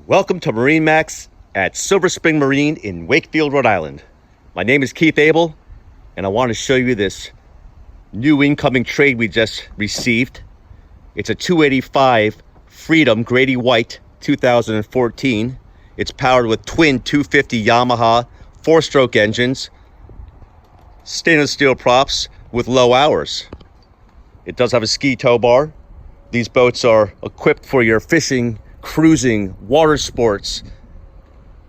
Welcome to MarineMax at Silver Spring Marine in Wakefield, Rhode Island. My name is Keith Abel, and I want to show you this new incoming trade we just received. It's a 285 Freedom Grady-White 2014. It's powered with twin 250 Yamaha 4-stroke engines, stainless steel props with low hours. It does have a ski tow bar. These boats are equipped for your fishing, cruising, water sports,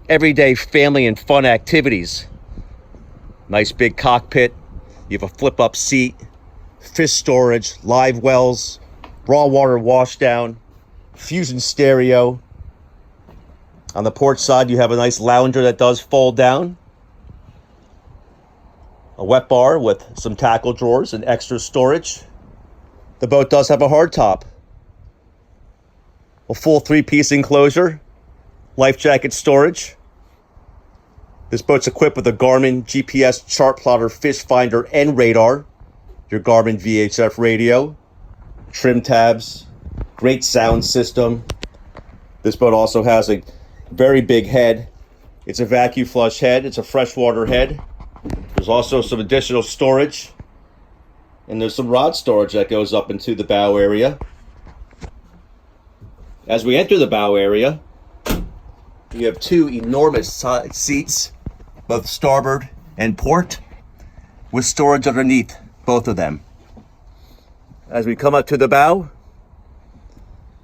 everyday family and fun activities. Nice big cockpit. You have a flip-up seat, fish storage, live wells, raw water washdown, fusion stereo. On the port side, you have a nice lounger that does fold down, a wet bar with some tackle drawers and extra storage. The boat does have a hardtop, a full 3-piece enclosure, life jacket storage. This boat's equipped with a Garmin GPS chart plotter, fish finder, and radar, your Garmin VHF radio, trim tabs, great sound system. This boat also has a very big head. It's a vacuum flush head. It's a freshwater head. There's also some additional storage, and there's some rod storage that goes up into the bow area. As we enter the bow area, you have two enormous side seats, both starboard and port, with storage underneath both of them. As we come up to the bow,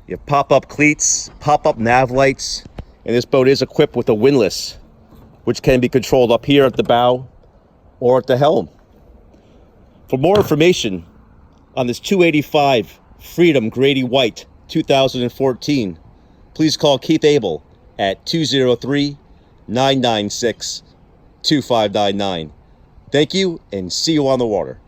you have pop-up cleats, pop-up nav lights, and this boat is equipped with a windlass, which can be controlled up here at the bow or at the helm. For more information on this 285 Freedom Grady-White 2014, please call Keith Abel at 203-996-2599. Thank you, and see you on the water.